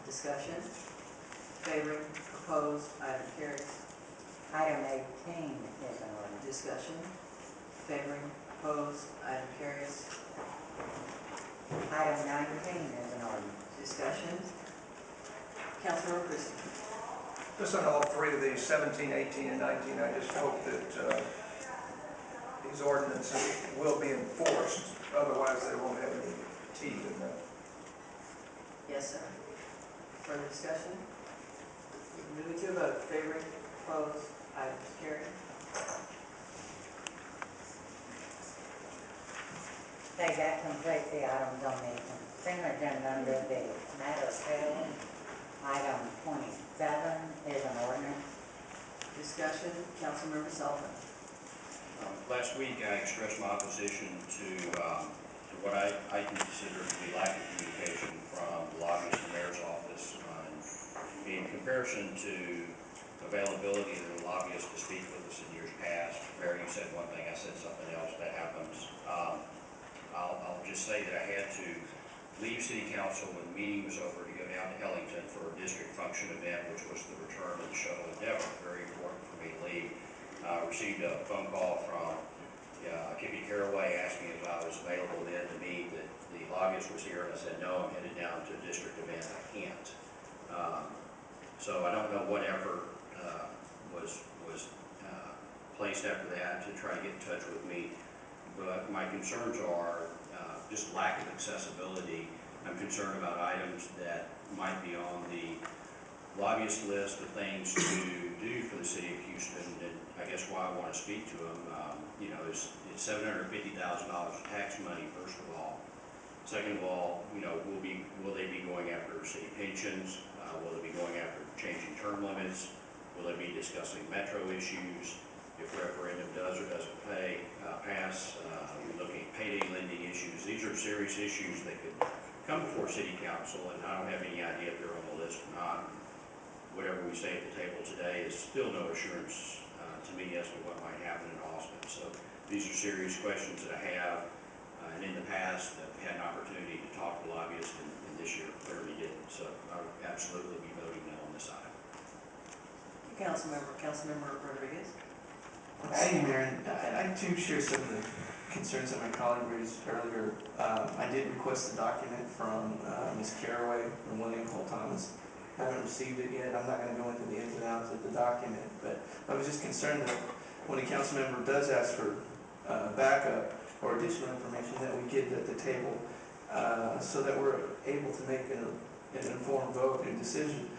Discussion. Favoring, opposed, item carries. Item 18 is an ordinance. Discussion. Favoring, opposed, item carries. Item 19 is an ordinance. Discussion. Councilmember Christie. Just on all three of these, 17, 18, and 19, I just hope that these ordinances will be enforced. Otherwise, they won't have any teeth in them. Yes, sir. Further discussion? Moving to a vote. Favoring, opposed, items carried. Okay, that completes the items on the consent agenda under the matter held. Item 27 is an ordinance. Discussion. Councilmember Sullivan. Last week, I expressed my opposition to what I consider to be lack of communication from the lobbyist and mayor's office in comparison to availability of the lobbyist to speak with us in years past. Mayor, you said one thing, I said something else. That happens. I'll just say that I had to leave City Council when the meeting was over to go down to Ellington for a district function event, which was the return of the Shuttle Endeavor. Very important for me to leave. Received a phone call from Kippy Caraway asking if I was available then to meet. That the lobbyist was here, and I said no, I'm headed down to a district event. I can't. So I don't know what effort was placed after that to try to get in touch with me. But my concerns are just lack of accessibility. I'm concerned about items that might be on the lobbyist list of things to do for the city of Houston, and I guess why I want to speak to them. It's $750,000 of tax money, first of all. Second of all, will they be going after city pensions? Will they be going after changing term limits? Will they be discussing metro issues? If referendum does or doesn't pass, we're looking at payday lending issues. These are serious issues that could come before City Council, and I don't have any idea if they're on the list or not. Whatever we say at the table today is still no assurance to me as to what might happen in Austin. So these are serious questions that I have, and in the past I've had an opportunity to talk to lobbyists, and this year clearly didn't. So I would absolutely be voting no on this item. Councilmember Rodriguez. Hey, Mayor, I too share some of the concerns that my colleague raised earlier. I did request a document from Ms. Caraway and William Cole Thomas. I haven't received it yet. I'm not going to go into the ins and outs of the document, but I was just concerned that when a council member does ask for backup or additional information, that we get it at the table so that we're able to make an informed vote and decision.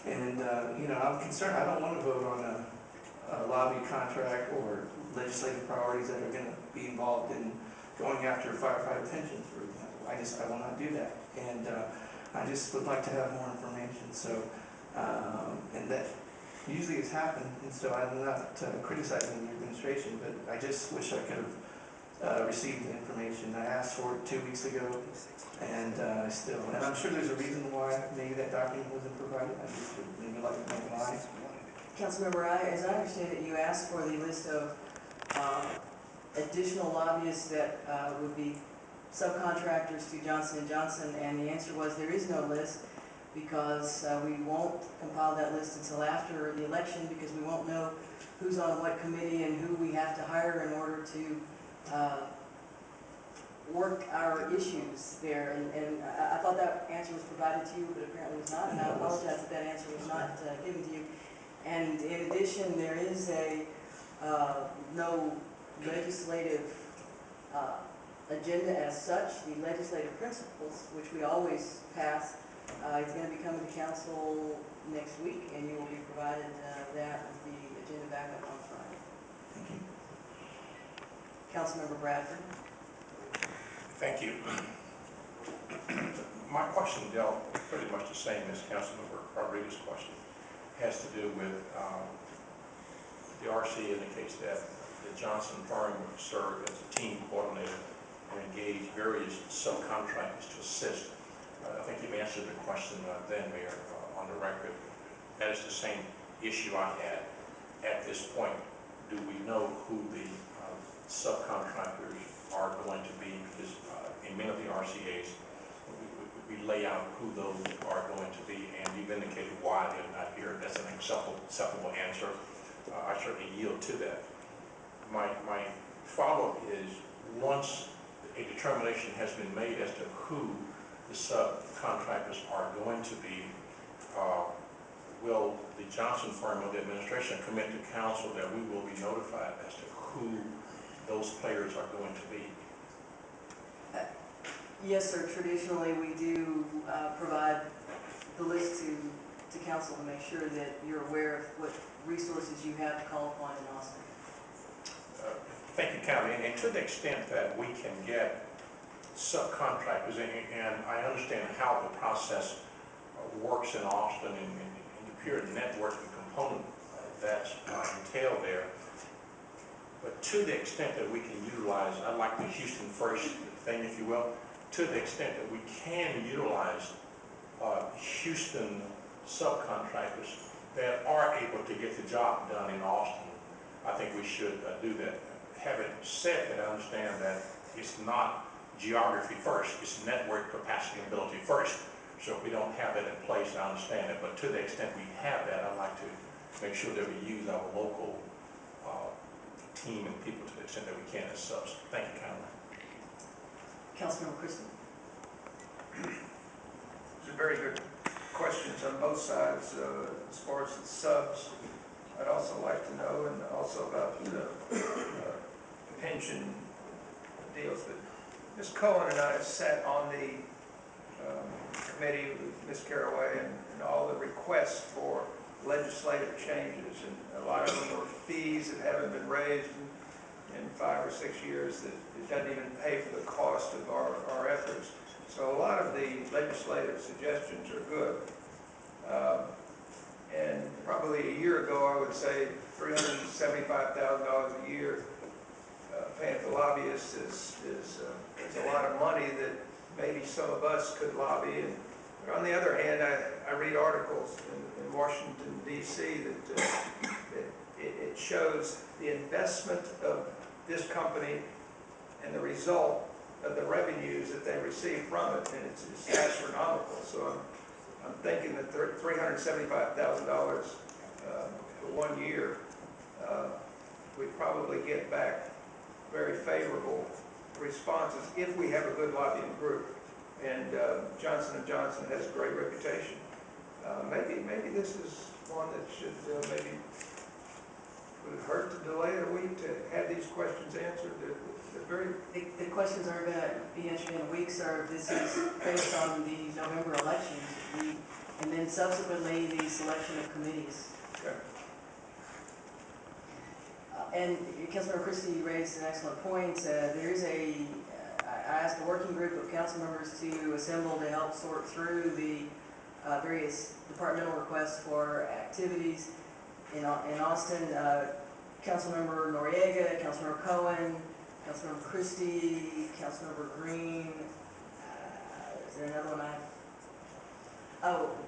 And I'm concerned. I don't want to vote on a lobby contract or legislative priorities that are going to be involved in going after firefighter pensions, for example. I will not do that, and I just would like to have more information. So, and that usually has happened, and so I'm not criticizing the administration, but I just wish I could have received the information. I asked for it 2 weeks ago, and and I'm sure there's a reason why maybe that document wasn't provided. I just would maybe like to know why. Councilmember, as I understand it, you asked for the list of additional lobbyists that would be subcontractors to Johnson & Johnson, and the answer was there is no list because we won't compile that list until after the election, because we won't know who's on what committee and who we have to hire in order to work our issues there. And I thought that answer was provided to you, but apparently it was not, and I apologize that answer was not given to you. And in addition, there is no legislative agenda as such. The legislative principles, which we always pass, is going to be coming to council next week, and you will be provided that with the agenda back up on Friday. Thank you. Councilmember Bradford. Thank you. My question dealt pretty much the same as Councilmember Rodriguez's question. Has to do with the RC indicates that the Johnson firm would serve as a team coordinator and engage various subcontractors to assist. I think you've answered the question then, Mayor, on the record. That is the same issue I had. At this point, do we know who the subcontractors are going to be? Because in many of the RCAs, we lay out who those are going to be, and you've indicated why they're not here. That's an acceptable answer. I certainly yield to that. My follow-up is, once a determination has been made as to who the subcontractors are going to be, will the Johnson firm or the administration commit to council that we will be notified as to who those players are going to be? Yes, sir, traditionally, we do provide the list to council to make sure that you're aware of what resources you have to call upon in Austin. Thank you, County. And to the extent that we can get subcontractors, and I understand how the process works in Austin and the pure networking component that's entailed there. But to the extent that we can utilize, I like the Houston first thing, if you will, to the extent that we can utilize Houston subcontractors that are able to get the job done in Austin, I think we should do that. Having said that, I understand that it's not geography first, it's network capacity and ability first. So if we don't have that in place, I understand it, but to the extent we have that, I'd like to make sure that we use our local team and people to the extent that we can as subs. Thank you, Councilman. Councilmember Christie. These are very good questions on both sides. As far as the subs, I'd also like to know, and also about pension deals. But Ms. Cohen and I sat on the committee with Ms. Caraway and all the requests for legislative changes, and a lot of them were fees that haven't been raised in 5 or 6 years, that it doesn't even pay for the cost of our efforts. So a lot of the legislative suggestions are good. And probably a year ago, I would say $375,000 a year paying for lobbyists is a lot of money that maybe some of us could lobby. But on the other hand, I read articles in Washington, D.C. that it shows the investment of this company and the result of the revenues that they receive from it, and it's astronomical. So I'm thinking that $375,000 for 1 year, we probably get back very favorable responses if we have a good lobbying group. And Johnson & Johnson has a great reputation. Maybe this is one that should maybe would it hurt to delay it a week to have these questions answered? They're very. The questions are going to be answered in a week, sir. This is based on the November elections, and then subsequently the selection of committees. Okay. And Councilmember Christie, you raised an excellent point. There is I asked a working group of council members to assemble to help sort through the various departmental requests for activities in Austin. Councilmember Noriega, Councilmember Cohen, Councilmember Christie, Councilmember Green. Is there another one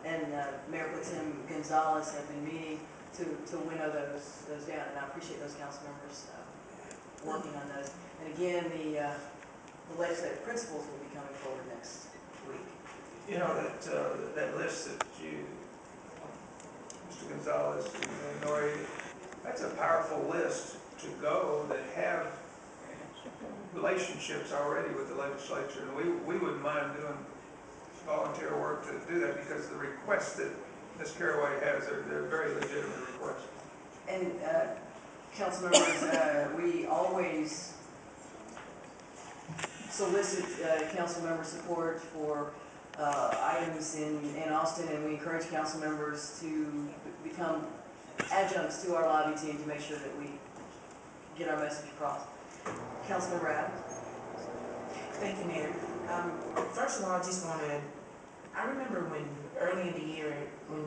and Mayor Pro Tem Gonzalez have been meeting to winnow those down, and I appreciate those council members working on those. And again, the legislative principles will be coming forward next week. You know, that list that you, Mr. Gonzalez and Nori, that's a powerful list to go that have relationships already with the legislature. And we wouldn't mind doing volunteer work to do that, because the requests that Ms. Caraway has, they're very legitimate requests. And council members, we always solicit council member support for items in Austin, and we encourage council members to become adjuncts to our lobby team to make sure that we get our message across. Councilmember Adams. Thank you, Mayor. First of all, I remember when early in the year, when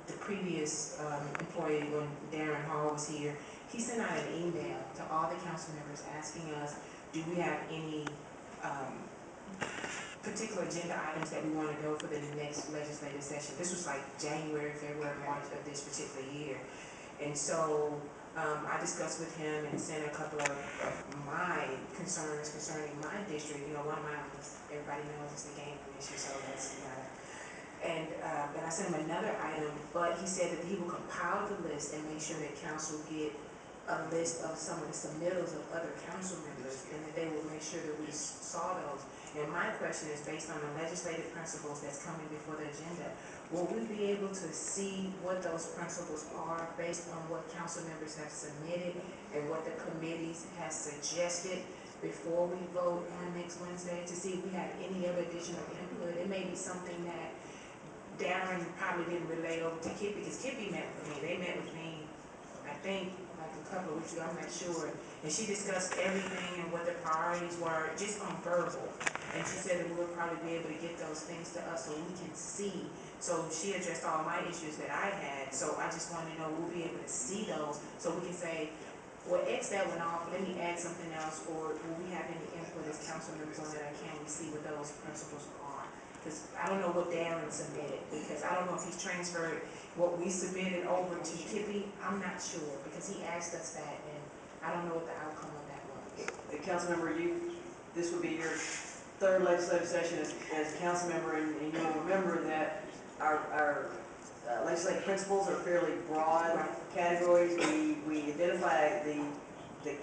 the previous employee, when Darren Hall was here, he sent out an email to all the council members asking us, do we have any particular agenda items that we want to go for the next legislative session. This was like January, February, March of this particular year. And so I discussed with him and sent a couple of my concerns concerning my district. You know, one of mine was, everybody knows, it's the game commission, so that's not. And, but I sent him another item, but he said that he will compile the list and make sure that council get a list of some of the submittals of other council members, and that they will make sure that we saw those. And my question is based on the legislative principles that's coming before the agenda. Will we be able to see what those principles are based on what council members have submitted and what the committees has suggested before we vote on next Wednesday, to see if we have any other additional input? It may be something that Darren probably didn't relay over to Kippy, because Kippy met with me. They met with me, I think, like a couple of weeks ago, I'm not sure. And she discussed everything and what the priorities were, just on verbal. And she said that we'll probably be able to get those things to us so we can see. So she addressed all my issues that I had. So I just want to know, we'll be able to see those so we can say, well, X that went off, let me add something else, or will we have any input as council members on that, or can we see what those principles are? Because I don't know what Darren submitted, because I don't know if he's transferred what we submitted over to Kippy. I'm not sure, because he asked us that, and I don't know what the outcome of that was. Councilmember, this would be your third legislative session as a council member, and you'll remember that our legislative principles are fairly broad categories. We identify the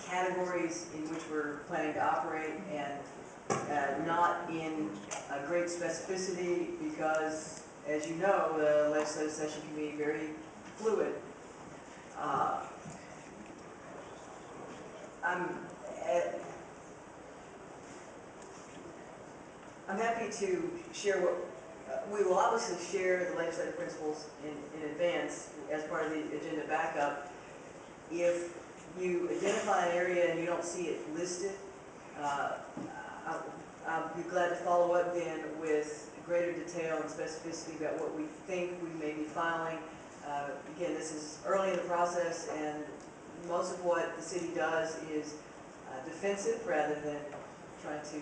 categories in which we're planning to operate, and not in great specificity, because, as you know, the legislative session can be very fluid. I'm happy to share what, we will obviously share the legislative principles in advance as part of the agenda backup. If you identify an area and you don't see it listed, I'll be glad to follow up then with greater detail and specificity about what we think we may be filing. Again, this is early in the process, and most of what the city does is defensive rather than trying to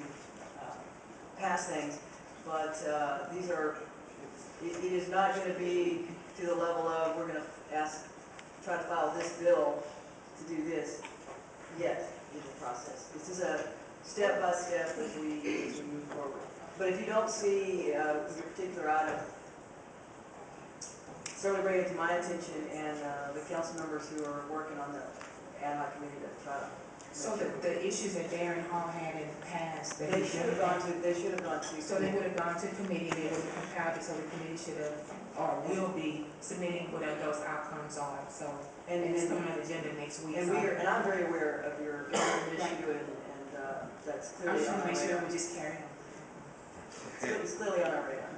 pass things. But these are, it is not going to be to the level of, we're going to try to file this bill to do this yet in the process. This is a step by step as we move forward. But if you don't see your particular item, certainly bring it to my attention and the council members who are working on the ad hoc committee to try to. So the issues that Darren Hall had in the past, that They should have gone to. so they would have gone to committee, they would have compiled it, so the committee should have, or will be submitting whatever those outcomes are, so. And it's coming on the agenda next week. And so I'm very aware of your issue, and that's I clearly just on want to our make sure radar. we just carry on. It's clearly on our radar.